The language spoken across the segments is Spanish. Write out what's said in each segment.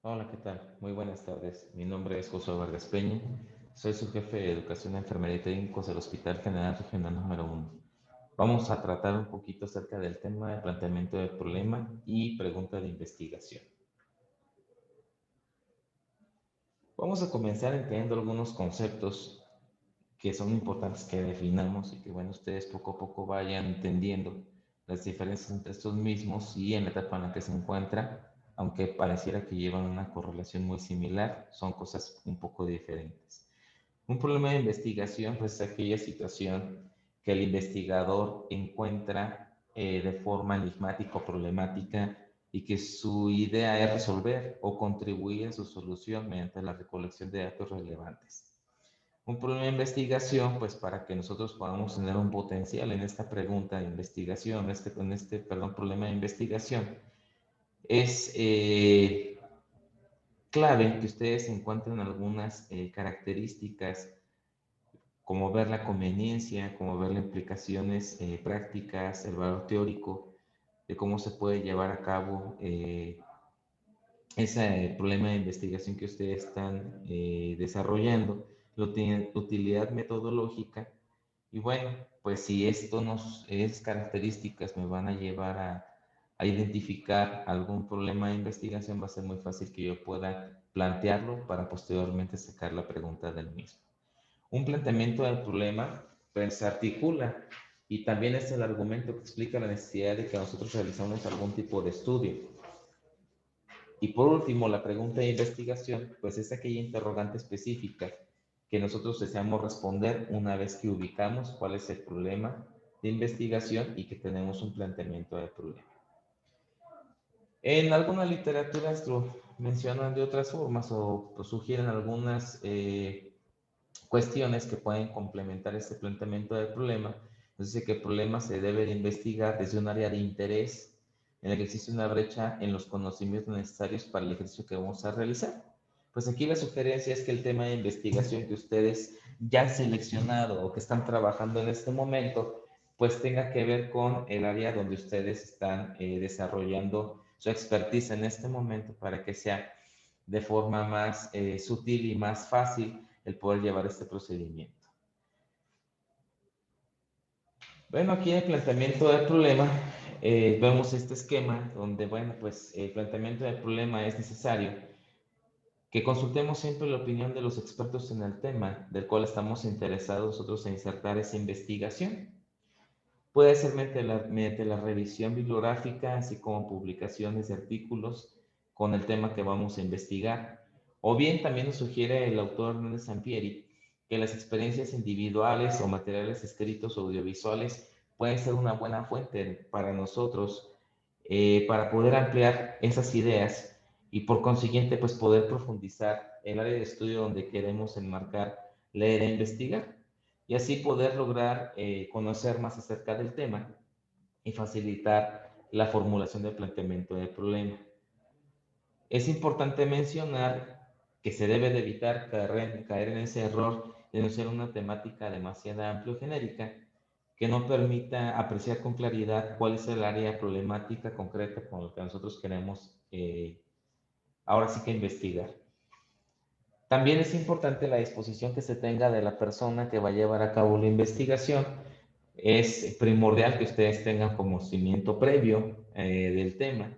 Hola, ¿qué tal? Muy buenas tardes. Mi nombre es José Vargas Peña. Soy su jefe de Educación de Enfermería y Técnicos del Hospital General Regional número 1. Vamos a tratar un poquito acerca del tema de planteamiento del problema y pregunta de investigación. Vamos a comenzar entendiendo algunos conceptos que son importantes que definamos y que, bueno, ustedes poco a poco vayan entendiendo las diferencias entre estos mismos y en la etapa en la que se encuentra, aunque pareciera que llevan una correlación muy similar, son cosas un poco diferentes. Un problema de investigación pues, es aquella situación que el investigador encuentra de forma enigmática o problemática y que su idea es resolver o contribuir a su solución mediante la recolección de datos relevantes. Un problema de investigación, pues para que nosotros podamos tener un potencial en esta pregunta de investigación, problema de investigación, es clave que ustedes encuentren algunas características como ver la conveniencia, como ver las implicaciones prácticas, el valor teórico de cómo se puede llevar a cabo ese problema de investigación que ustedes están desarrollando, la utilidad metodológica. Y bueno, pues si esas características me van a llevar a identificar algún problema de investigación, va a ser muy fácil que yo pueda plantearlo para posteriormente sacar la pregunta del mismo. Un planteamiento del problema pues, se articula y también es el argumento que explica la necesidad de que nosotros realizamos algún tipo de estudio. Y por último, la pregunta de investigación, pues es aquella interrogante específica que nosotros deseamos responder una vez que ubicamos cuál es el problema de investigación y que tenemos un planteamiento del problema. En algunas literaturas lo mencionan de otras formas o pues, sugieren algunas cuestiones que pueden complementar este planteamiento del problema. Nos dice que el problema se debe de investigar desde un área de interés en el que existe una brecha en los conocimientos necesarios para el ejercicio que vamos a realizar. Pues aquí la sugerencia es que el tema de investigación que ustedes ya han seleccionado o que están trabajando en este momento, pues tenga que ver con el área donde ustedes están desarrollando su expertise en este momento para que sea de forma más sutil y más fácil el poder llevar este procedimiento. Bueno, aquí en el planteamiento del problema vemos este esquema donde, bueno, pues el planteamiento del problema es necesario que consultemos siempre la opinión de los expertos en el tema del cual estamos interesados nosotros en insertar esa investigación. Puede ser mediante la revisión bibliográfica, así como publicaciones de artículos con el tema que vamos a investigar. O bien también nos sugiere el autor Hernández Sampieri que las experiencias individuales o materiales escritos o audiovisuales pueden ser una buena fuente para nosotros para poder ampliar esas ideas y por consiguiente pues poder profundizar el área de estudio donde queremos enmarcar, leer e investigar y así poder lograr conocer más acerca del tema y facilitar la formulación del planteamiento del problema. Es importante mencionar que se debe de evitar caer en ese error de no ser una temática demasiado amplia o genérica que no permita apreciar con claridad cuál es el área problemática concreta con lo que nosotros queremos ahora sí que investigar. También es importante la disposición que se tenga de la persona que va a llevar a cabo la investigación. Es primordial que ustedes tengan conocimiento previo del tema.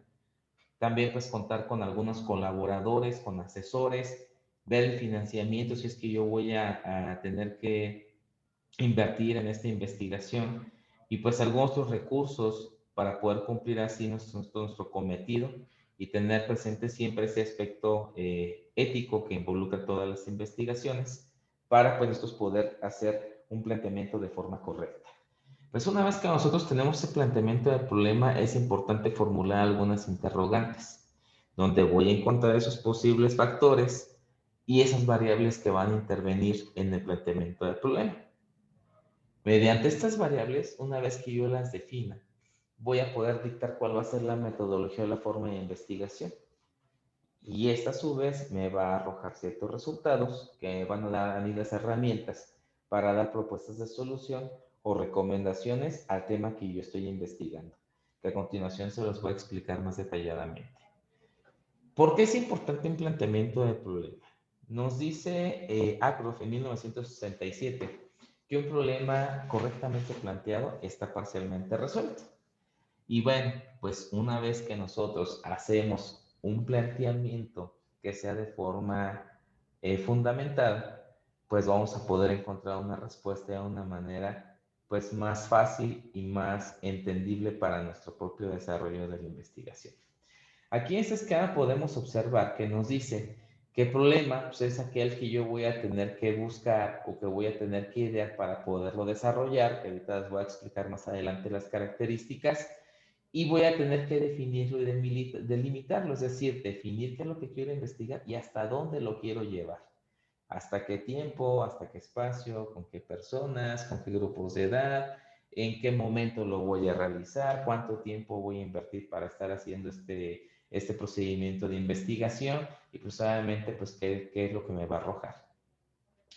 También pues contar con algunos colaboradores, con asesores, ver el financiamiento si es que yo voy a tener que invertir en esta investigación y pues algunos otros recursos para poder cumplir así nuestro cometido y tener presente siempre ese aspecto ético que involucra todas las investigaciones para pues nosotros poder hacer un planteamiento de forma correcta. Pues una vez que nosotros tenemos ese planteamiento del problema, es importante formular algunas interrogantes, donde voy a encontrar esos posibles factores y esas variables que van a intervenir en el planteamiento del problema. Mediante estas variables, una vez que yo las defina, voy a poder dictar cuál va a ser la metodología o la forma de investigación. Y esta a su vez me va a arrojar ciertos resultados que me van a dar a mí las herramientas para dar propuestas de solución o recomendaciones al tema que yo estoy investigando, que a continuación se los voy a explicar más detalladamente. ¿Por qué es importante un planteamiento de problema? Nos dice Acroft en 1967 que un problema correctamente planteado está parcialmente resuelto. Y bueno, pues una vez que nosotros hacemos un planteamiento que sea de forma fundamentada, pues vamos a poder encontrar una respuesta de una manera pues más fácil y más entendible para nuestro propio desarrollo de la investigación. Aquí en esta escala podemos observar que nos dice que el problema pues, es aquel que yo voy a tener que buscar o que voy a tener que idear para poderlo desarrollar, que ahorita les voy a explicar más adelante las características, y voy a tener que definirlo y delimitarlo, es decir, definir qué es lo que quiero investigar y hasta dónde lo quiero llevar. Hasta qué tiempo, hasta qué espacio, con qué personas, con qué grupos de edad, en qué momento lo voy a realizar, cuánto tiempo voy a invertir para estar haciendo este procedimiento de investigación y pues obviamente pues qué es lo que me va a arrojar.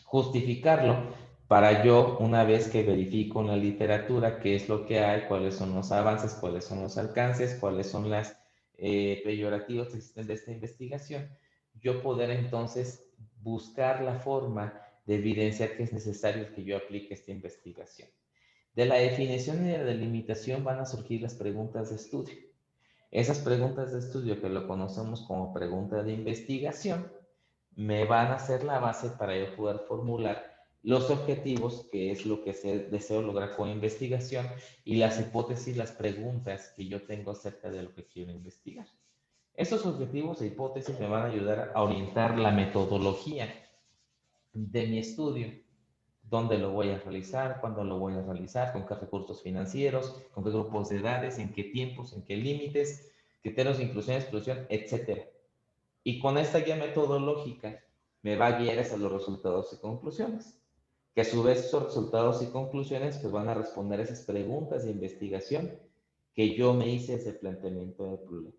Justificarlo para yo, una vez que verifico en la literatura qué es lo que hay, cuáles son los avances, cuáles son los alcances, cuáles son las peyorativos que existen de esta investigación, yo poder entonces buscar la forma de evidenciar que es necesario que yo aplique esta investigación. De la definición y de la delimitación van a surgir las preguntas de estudio. Esas preguntas de estudio que lo conocemos como pregunta de investigación me van a ser la base para yo poder formular los objetivos, que es lo que deseo lograr con investigación, y las hipótesis, las preguntas que yo tengo acerca de lo que quiero investigar. Esos objetivos e hipótesis me van a ayudar a orientar la metodología de mi estudio, dónde lo voy a realizar, cuándo lo voy a realizar, con qué recursos financieros, con qué grupos de edades, en qué tiempos, en qué límites, criterios de inclusión, exclusión, etc. Y con esta guía metodológica me va a guiar hacia los resultados y conclusiones, que a su vez esos resultados y conclusiones pues van a responder a esas preguntas de investigación que yo me hice ese planteamiento del problema.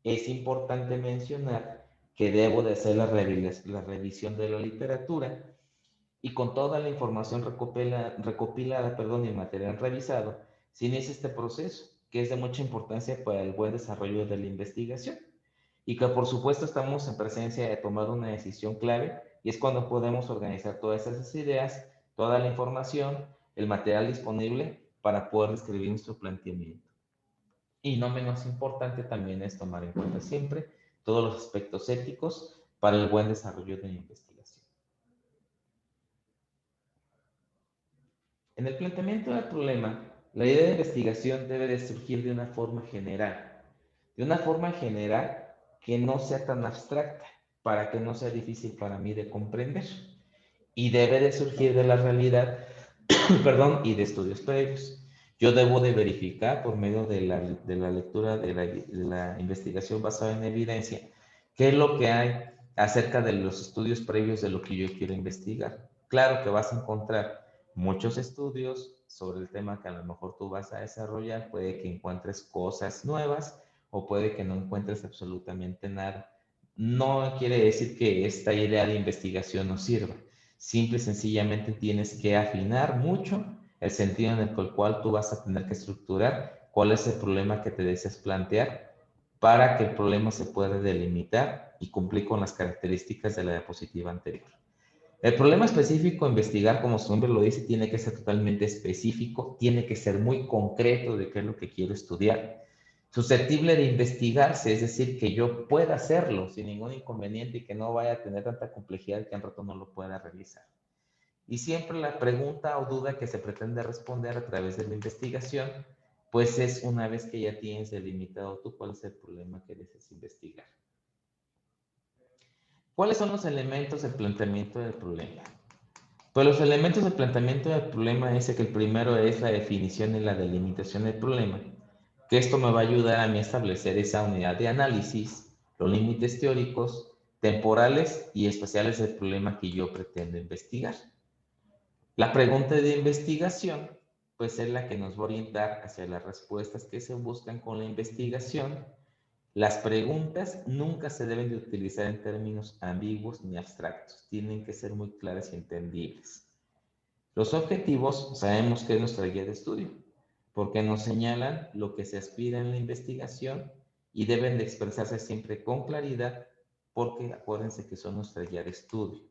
Es importante mencionar que debo de hacer la revisión de la literatura y con toda la información recopilada y material revisado, se inicia este proceso, que es de mucha importancia para el buen desarrollo de la investigación y que por supuesto estamos en presencia de tomar una decisión clave y es cuando podemos organizar todas esas ideas, toda la información, el material disponible para poder describir nuestro planteamiento. Y no menos importante también es tomar en cuenta siempre todos los aspectos éticos para el buen desarrollo de la investigación. En el planteamiento del problema, la idea de investigación debe de surgir de una forma general que no sea tan abstracta, para que no sea difícil para mí de comprender, y debe de surgir de la realidad, perdón, y de estudios previos. Yo debo de verificar por medio de la lectura de la investigación basada en evidencia qué es lo que hay acerca de los estudios previos de lo que yo quiero investigar. Claro que vas a encontrar muchos estudios sobre el tema que a lo mejor tú vas a desarrollar, puede que encuentres cosas nuevas o puede que no encuentres absolutamente nada. No quiere decir que esta idea de investigación no sirva. Simple y sencillamente tienes que afinar mucho el sentido en el cual tú vas a tener que estructurar cuál es el problema que te deseas plantear para que el problema se pueda delimitar y cumplir con las características de la diapositiva anterior. El problema específico a investigar, como su nombre lo dice, tiene que ser totalmente específico, tiene que ser muy concreto de qué es lo que quiero estudiar, susceptible de investigarse, es decir, que yo pueda hacerlo sin ningún inconveniente y que no vaya a tener tanta complejidad que al rato no lo pueda realizar. Y siempre la pregunta o duda que se pretende responder a través de la investigación, pues es una vez que ya tienes delimitado tú cuál es el problema que deseas investigar. ¿Cuáles son los elementos del planteamiento del problema? Pues los elementos del planteamiento del problema es que el primero es la definición y la delimitación del problema, que esto me va a ayudar a mí a establecer esa unidad de análisis, los límites teóricos, temporales y espaciales del problema que yo pretendo investigar. La pregunta de investigación, pues es la que nos va a orientar hacia las respuestas que se buscan con la investigación. Las preguntas nunca se deben de utilizar en términos ambiguos ni abstractos, tienen que ser muy claras y entendibles. Los objetivos sabemos que es nuestra guía de estudio, porque nos señalan lo que se aspira en la investigación y deben de expresarse siempre con claridad porque acuérdense que son nuestra guía de estudio.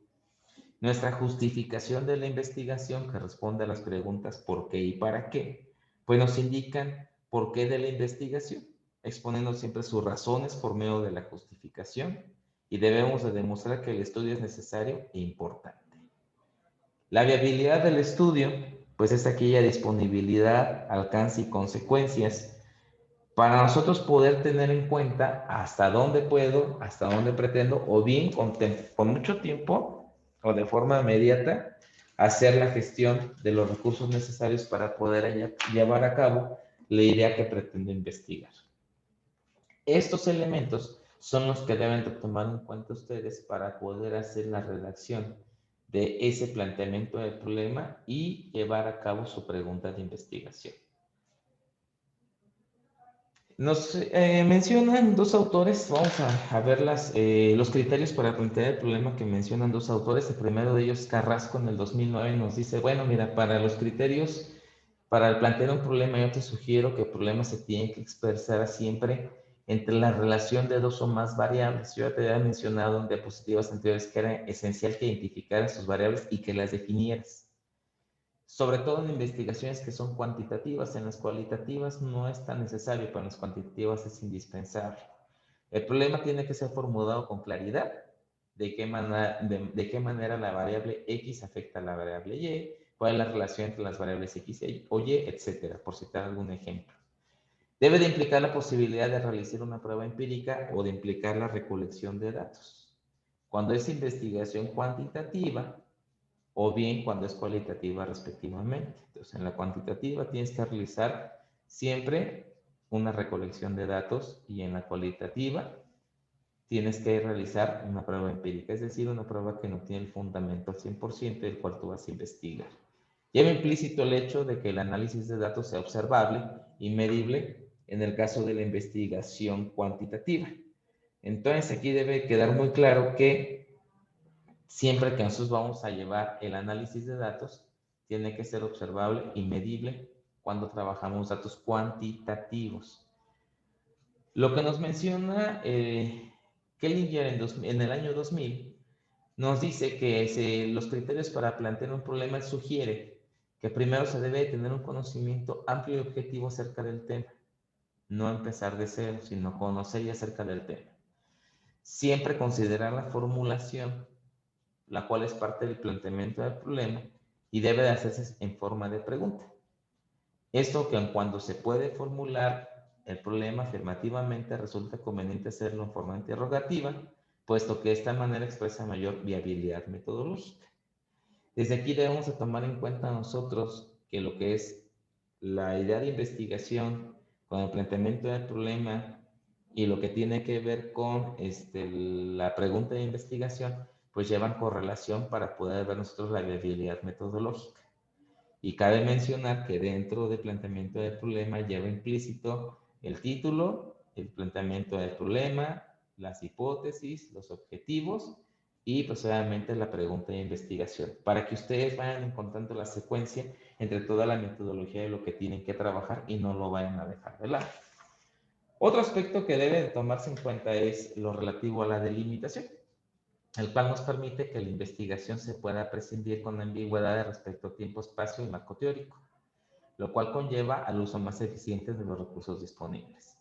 Nuestra justificación de la investigación, que responde a las preguntas por qué y para qué, pues nos indican por qué de la investigación, exponiendo siempre sus razones por medio de la justificación, y debemos de demostrar que el estudio es necesario e importante. La viabilidad del estudio, pues es aquella disponibilidad, alcance y consecuencias para nosotros poder tener en cuenta hasta dónde puedo, hasta dónde pretendo, o bien con mucho tiempo o de forma inmediata, hacer la gestión de los recursos necesarios para poder llevar a cabo la idea que pretendo investigar. Estos elementos son los que deben de tomar en cuenta ustedes para poder hacer la redacción de ese planteamiento del problema y llevar a cabo su pregunta de investigación. Nos mencionan dos autores, vamos a ver los criterios para plantear el problema que mencionan dos autores. El primero de ellos, Carrasco, en el 2009, nos dice, bueno, mira, para los criterios, para plantear un problema, yo te sugiero que el problema se tiene que expresar siempre entre la relación de dos o más variables. Yo ya te había mencionado en diapositivas anteriores que era esencial que identificaras sus variables y que las definieras. Sobre todo en investigaciones que son cuantitativas. En las cualitativas no es tan necesario, pero en las cuantitativas es indispensable. El problema tiene que ser formulado con claridad, de qué manera la variable X afecta a la variable Y, cuál es la relación entre las variables X o Y, etcétera, por citar algún ejemplo. Debe de implicar la posibilidad de realizar una prueba empírica o de implicar la recolección de datos. Cuando es investigación cuantitativa, o bien cuando es cualitativa respectivamente. Entonces, en la cuantitativa tienes que realizar siempre una recolección de datos y en la cualitativa tienes que realizar una prueba empírica, es decir, una prueba que no tiene el fundamento al 100% del cual tú vas a investigar. Lleva implícito el hecho de que el análisis de datos sea observable y medible en el caso de la investigación cuantitativa. Entonces, aquí debe quedar muy claro que siempre que nosotros vamos a llevar el análisis de datos, tiene que ser observable y medible cuando trabajamos datos cuantitativos. Lo que nos menciona Kellinger en el año 2000 nos dice que los criterios para plantear un problema sugiere que primero se debe tener un conocimiento amplio y objetivo acerca del tema. No empezar de cero, sino conocer y acerca del tema. Siempre considerar la formulación, la cual es parte del planteamiento del problema y debe de hacerse en forma de pregunta. Esto que cuando se puede formular el problema afirmativamente resulta conveniente hacerlo en forma interrogativa, puesto que de esta manera expresa mayor viabilidad metodológica. Desde aquí debemos de tomar en cuenta nosotros que lo que es la idea de investigación con el planteamiento del problema y lo que tiene que ver con la pregunta de investigación, pues llevan correlación para poder ver nosotros la viabilidad metodológica. Y cabe mencionar que dentro del planteamiento del problema lleva implícito el título, el planteamiento del problema, las hipótesis, los objetivos y pues obviamente la pregunta de investigación, para que ustedes vayan encontrando la secuencia entre toda la metodología de lo que tienen que trabajar y no lo vayan a dejar de lado. Otro aspecto que debe de tomarse en cuenta es lo relativo a la delimitación, el cual nos permite que la investigación se pueda prescindir con ambigüedad respecto a tiempo, espacio y marco teórico, lo cual conlleva al uso más eficiente de los recursos disponibles.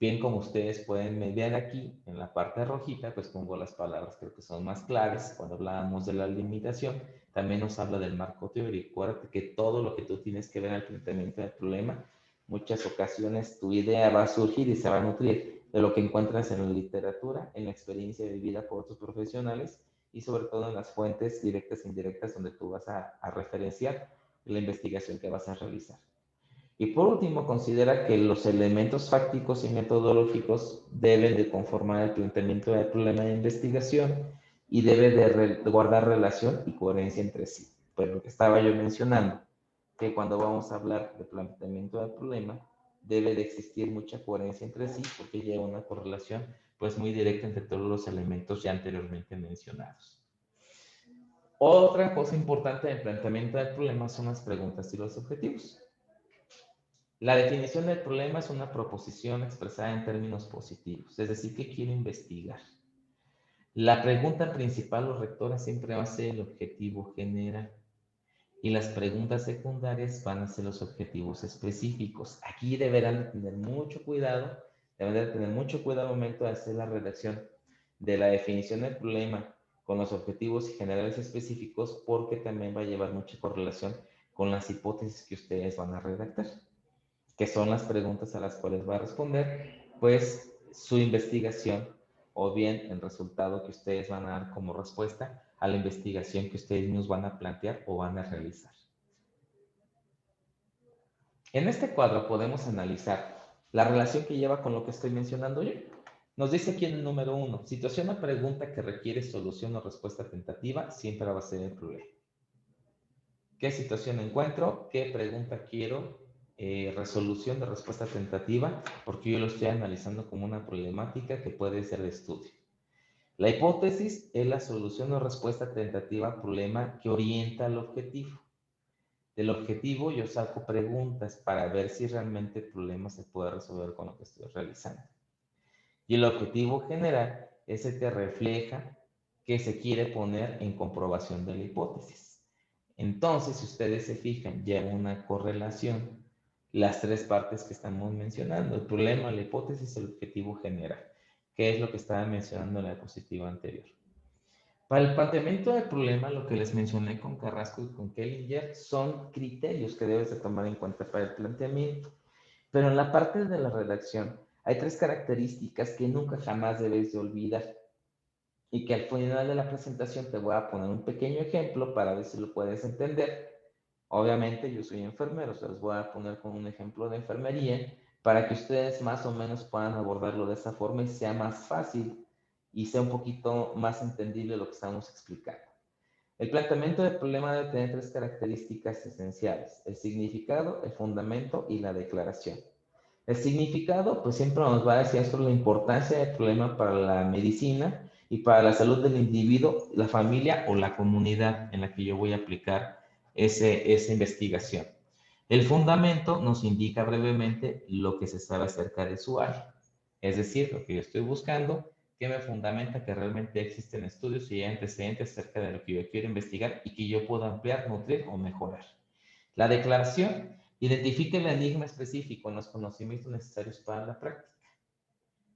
Bien, como ustedes pueden ver aquí en la parte rojita, pues pongo las palabras creo que son más claves. Cuando hablábamos de la limitación, también nos habla del marco teórico. Acuérdate que todo lo que tú tienes que ver al planteamiento del problema, muchas ocasiones tu idea va a surgir y se va a nutrir de lo que encuentras en la literatura, en la experiencia vivida por otros profesionales y sobre todo en las fuentes directas e indirectas donde tú vas a referenciar la investigación que vas a realizar. Y por último, considera que los elementos fácticos y metodológicos deben de conformar el planteamiento del problema de investigación y debe de guardar relación y coherencia entre sí. Pues lo que estaba yo mencionando, que cuando vamos a hablar de planteamiento del problema, debe de existir mucha coherencia entre sí porque lleva una correlación pues muy directa entre todos los elementos ya anteriormente mencionados. Otra cosa importante del planteamiento del problema son las preguntas y los objetivos. La definición del problema es una proposición expresada en términos positivos, es decir, que quiero investigar. La pregunta principal o rectora siempre va a ser el objetivo general y las preguntas secundarias van a ser los objetivos específicos. Aquí deberán de tener mucho cuidado, deberán de tener mucho cuidado al momento de hacer la redacción de la definición del problema con los objetivos generales específicos, porque también va a llevar mucha correlación con las hipótesis que ustedes van a redactar, que son las preguntas a las cuales va a responder, pues su investigación o bien el resultado que ustedes van a dar como respuesta a la investigación que ustedes mismos van a plantear o van a realizar. En este cuadro podemos analizar la relación que lleva con lo que estoy mencionando yo. Nos dice aquí en el número 1, situación o pregunta que requiere solución o respuesta tentativa, siempre va a ser el problema. ¿Qué situación encuentro? ¿Qué pregunta quiero? Resolución de respuesta tentativa, porque yo lo estoy analizando como una problemática que puede ser de estudio. La hipótesis es la solución o respuesta tentativa al problema que orienta al objetivo. Del objetivo yo saco preguntas para ver si realmente el problema se puede resolver con lo que estoy realizando. Y el objetivo general es el que refleja que se quiere poner en comprobación de la hipótesis. Entonces, si ustedes se fijan, lleva una correlación las tres partes que estamos mencionando: el problema, la hipótesis, el objetivo general, que es lo que estaba mencionando en la diapositiva anterior. Para el planteamiento del problema, lo que les mencioné con Carrasco y con Kellinger son criterios que debes de tomar en cuenta para el planteamiento. Pero en la parte de la redacción hay tres características que nunca jamás debes de olvidar y que al final de la presentación te voy a poner un pequeño ejemplo para ver si lo puedes entender. Obviamente yo soy enfermero, se los voy a poner con un ejemplo de enfermería para que ustedes más o menos puedan abordarlo de esa forma y sea más fácil y sea un poquito más entendible lo que estamos explicando. El planteamiento del problema debe tener tres características esenciales: el significado, el fundamento y la declaración. El significado, pues siempre nos va a decir sobre la importancia del problema para la medicina y para la salud del individuo, la familia o la comunidad en la que yo voy a aplicar esa investigación. El fundamento nos indica brevemente lo que se sabe acerca de su área, es decir, lo que yo estoy buscando, que me fundamenta que realmente existen estudios y hay antecedentes acerca de lo que yo quiero investigar y que yo puedo ampliar, nutrir o mejorar. La declaración identifica el enigma específico en los conocimientos necesarios para la práctica.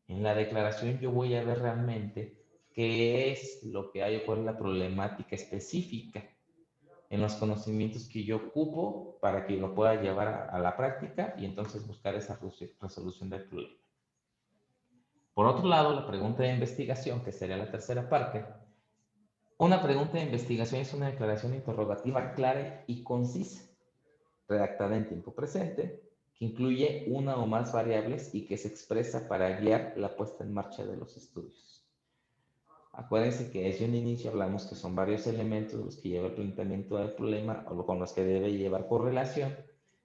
En la declaración yo voy a ver realmente qué es lo que hay o cuál es la problemática específica en los conocimientos que yo ocupo para que lo pueda llevar a la práctica y entonces buscar esa resolución del problema. Por otro lado, la pregunta de investigación, que sería la tercera parte. Una pregunta de investigación es una declaración interrogativa clara y concisa, redactada en tiempo presente, que incluye una o más variables y que se expresa para guiar la puesta en marcha de los estudios. Acuérdense que desde un inicio hablamos que son varios elementos los que lleva el planteamiento del problema o con los que debe llevar correlación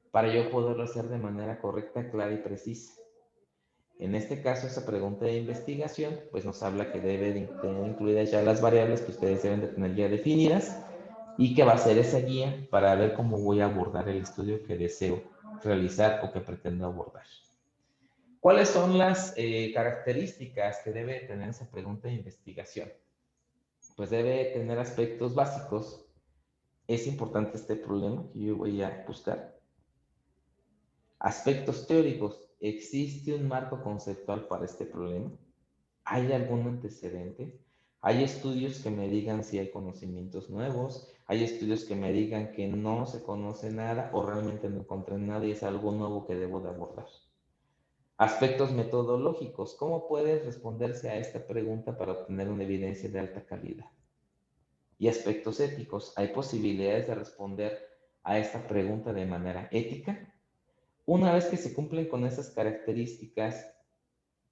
para yo poderlo hacer de manera correcta, clara y precisa. En este caso, esa pregunta de investigación pues nos habla que debe de tener incluidas ya las variables que ustedes deben de tener ya definidas y que va a ser esa guía para ver cómo voy a abordar el estudio que deseo realizar o que pretendo abordar. ¿Cuáles son las características que debe tener esa pregunta de investigación? Pues debe tener aspectos básicos. Es importante este problema que yo voy a buscar. Aspectos teóricos. ¿Existe un marco conceptual para este problema? ¿Hay algún antecedente? ¿Hay estudios que me digan si hay conocimientos nuevos? ¿Hay estudios que me digan que no se conoce nada o realmente no encontré nada y es algo nuevo que debo de abordar? Aspectos metodológicos. ¿Cómo puede responderse a esta pregunta para obtener una evidencia de alta calidad? Y aspectos éticos. ¿Hay posibilidades de responder a esta pregunta de manera ética? Una vez que se cumplen con esas características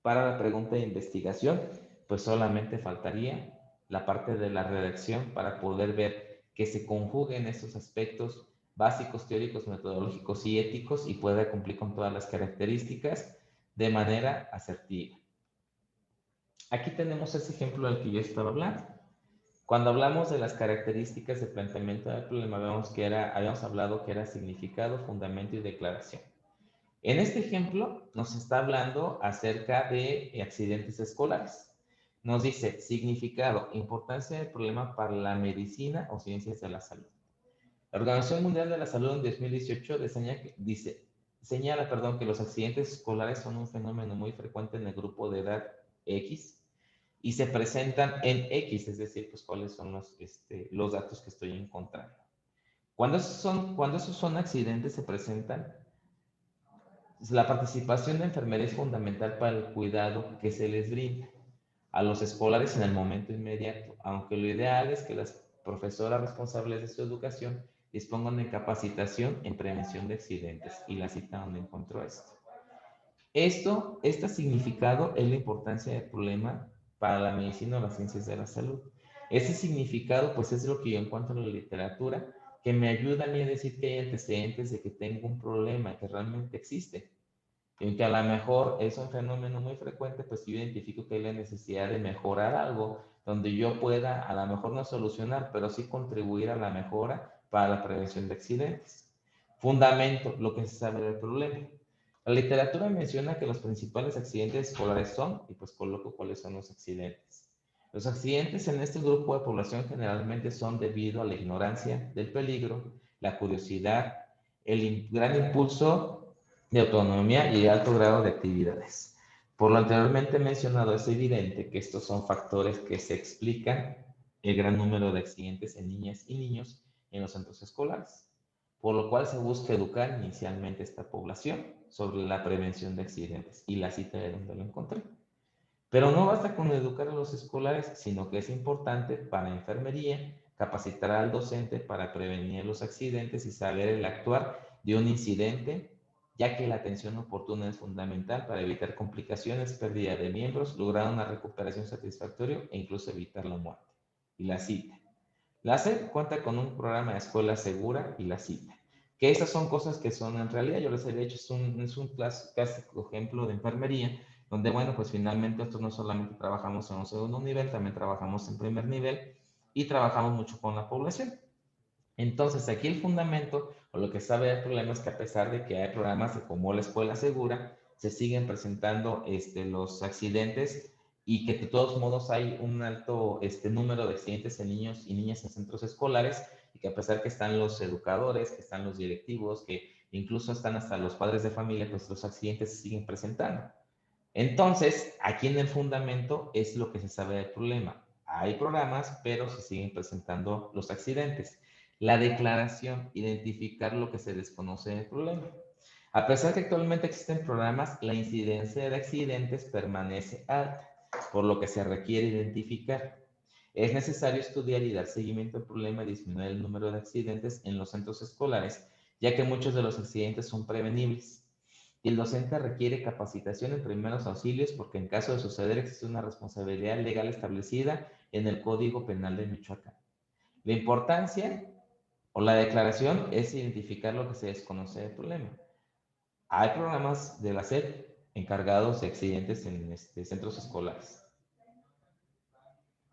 para la pregunta de investigación, pues solamente faltaría la parte de la redacción para poder ver que se conjuguen esos aspectos básicos, teóricos, metodológicos y éticos y pueda cumplir con todas las características de manera asertiva. Aquí tenemos ese ejemplo del que yo estaba hablando. Cuando hablamos de las características de planteamiento del problema, habíamos hablado que era significado, fundamento y declaración. En este ejemplo nos está hablando acerca de accidentes escolares. Nos dice significado, importancia del problema para la medicina o ciencias de la salud. La Organización Mundial de la Salud en 2018 señala que los accidentes escolares son un fenómeno muy frecuente en el grupo de edad X y se presentan en X, es decir, pues cuáles son los datos que estoy encontrando. Cuando esos son accidentes se presentan, la participación de enfermería es fundamental para el cuidado que se les brinda a los escolares en el momento inmediato, aunque lo ideal es que las profesoras responsables de su educación dispongan de capacitación en prevención de accidentes. Y la cita donde encontró esto. Este significado es la importancia del problema para la medicina o las ciencias de la salud. Ese significado, pues, es lo que yo encuentro en la literatura, que me ayuda a mí a decir que hay antecedentes de que tengo un problema que realmente existe. Y aunque a lo mejor es un fenómeno muy frecuente, pues yo identifico que hay la necesidad de mejorar algo donde yo pueda, a lo mejor no solucionar, pero sí contribuir a la mejora para la prevención de accidentes. Fundamento, lo que se sabe del problema. La literatura menciona que los principales accidentes escolares son, y pues coloco cuáles son los accidentes. Los accidentes en este grupo de población generalmente son debido a la ignorancia del peligro, la curiosidad, el gran impulso de autonomía y alto grado de actividades. Por lo anteriormente mencionado, es evidente que estos son factores que se explican el gran número de accidentes en niñas y niños en los centros escolares, por lo cual se busca educar inicialmente a esta población sobre la prevención de accidentes. Y la cita de donde lo encontré. Pero no basta con educar a los escolares, sino que es importante para enfermería capacitar al docente para prevenir los accidentes y saber el actuar de un incidente, ya que la atención oportuna es fundamental para evitar complicaciones, pérdida de miembros, lograr una recuperación satisfactoria e incluso evitar la muerte. Y la cita. La SEP cuenta con un programa de escuela segura y la cita. Que esas son cosas que son en realidad, yo les he dicho, es un clásico ejemplo de enfermería, donde, bueno, pues finalmente nosotros no solamente trabajamos en un segundo nivel, también trabajamos en primer nivel y trabajamos mucho con la población. Entonces, aquí el fundamento o lo que sabe del problema es que a pesar de que hay programas como la escuela segura, se siguen presentando los accidentes y que de todos modos hay un alto número de accidentes en niños y niñas en centros escolares y que a pesar que están los educadores, que están los directivos, que incluso están hasta los padres de familia, pues los accidentes se siguen presentando. Entonces, aquí en el fundamento es lo que se sabe del problema. Hay programas, pero se siguen presentando los accidentes. La declaración, identificar lo que se desconoce del problema. A pesar que actualmente existen programas, la incidencia de accidentes permanece alta, por lo que se requiere identificar. Es necesario estudiar y dar seguimiento al problema y disminuir el número de accidentes en los centros escolares, ya que muchos de los accidentes son prevenibles. Y el docente requiere capacitación en primeros auxilios porque en caso de suceder existe una responsabilidad legal establecida en el Código Penal de Michoacán. La importancia o la declaración es identificar lo que se desconoce del problema. Hay programas de la SEP encargados de accidentes en centros escolares.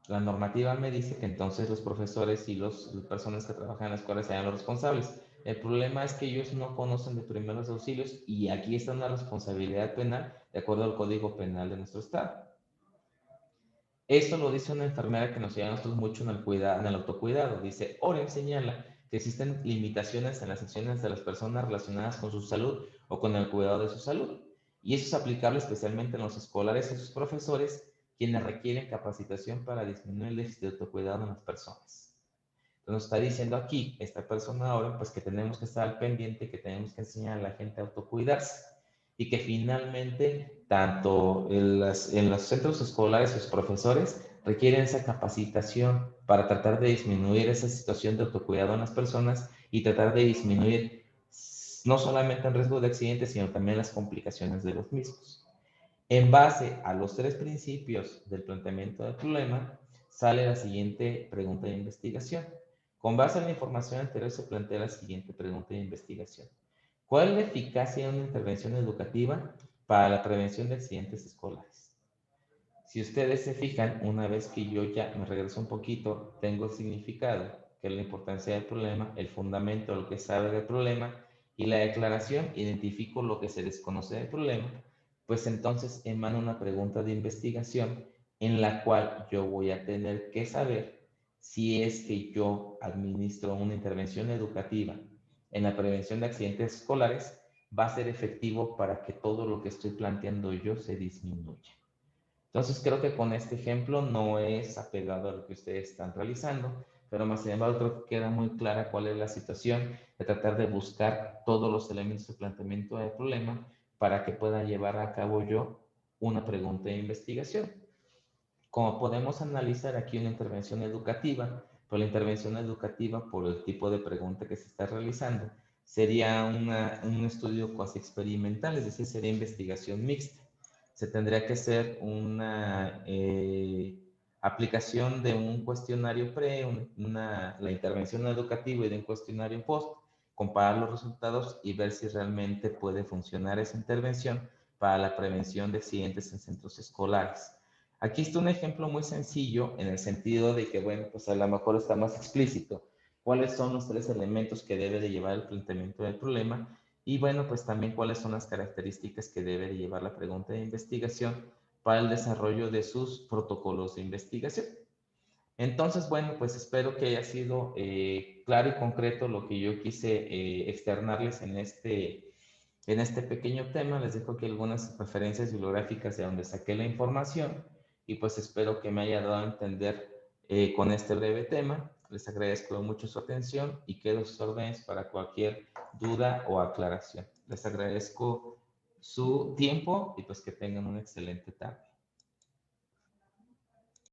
La normativa me dice que entonces los profesores y las personas que trabajan en la escuela sean los responsables. El problema es que ellos no conocen de primeros auxilios y aquí está una responsabilidad penal de acuerdo al Código Penal de nuestro estado. Esto lo dice una enfermera que nos ayuda a nosotros mucho en el autocuidado. Dice, Oren señala que existen limitaciones en las acciones de las personas relacionadas con su salud o con el cuidado de su salud. Y eso es aplicable especialmente en los escolares y sus profesores, quienes requieren capacitación para disminuir el déficit de autocuidado en las personas. Entonces está diciendo aquí, esta persona ahora, pues que tenemos que estar al pendiente, que tenemos que enseñar a la gente a autocuidarse y que finalmente tanto en los centros escolares los profesores requieren esa capacitación para tratar de disminuir esa situación de autocuidado en las personas y tratar de disminuir no solamente el riesgo de accidentes, sino también las complicaciones de los mismos. En base a los tres principios del planteamiento del problema, sale la siguiente pregunta de investigación. Con base en la información anterior se plantea la siguiente pregunta de investigación. ¿Cuál es la eficacia de una intervención educativa para la prevención de accidentes escolares? Si ustedes se fijan, una vez que yo ya me regreso un poquito, tengo el significado, que es la importancia del problema, el fundamento, lo que sabe del problema, y la declaración identifico lo que se desconoce del problema, pues entonces emana una pregunta de investigación en la cual yo voy a tener que saber si es que yo administro una intervención educativa en la prevención de accidentes escolares, va a ser efectivo para que todo lo que estoy planteando yo se disminuya. Entonces creo que con este ejemplo no es apegado a lo que ustedes están realizando, pero más sin embargo creo que queda muy clara cuál es la situación de tratar de buscar todos los elementos de planteamiento del problema para que pueda llevar a cabo yo una pregunta de investigación. Como podemos analizar aquí una intervención educativa, pues la intervención educativa por el tipo de pregunta que se está realizando sería un estudio cuasi experimental, es decir, sería investigación mixta. Se tendría que hacer una aplicación de un cuestionario la intervención educativa y de un cuestionario post, comparar los resultados y ver si realmente puede funcionar esa intervención para la prevención de accidentes en centros escolares. Aquí está un ejemplo muy sencillo en el sentido de que, bueno, pues a lo mejor está más explícito cuáles son los tres elementos que debe de llevar el planteamiento del problema y, bueno, pues también cuáles son las características que debe de llevar la pregunta de investigación para el desarrollo de sus protocolos de investigación. Entonces, bueno, pues espero que haya sido claro y concreto lo que yo quise externarles en este pequeño tema. Les dejo aquí algunas referencias bibliográficas de donde saqué la información y pues espero que me haya dado a entender con este breve tema. Les agradezco mucho su atención y quedo a sus órdenes para cualquier duda o aclaración. Les agradezco su tiempo y pues que tengan una excelente tarde.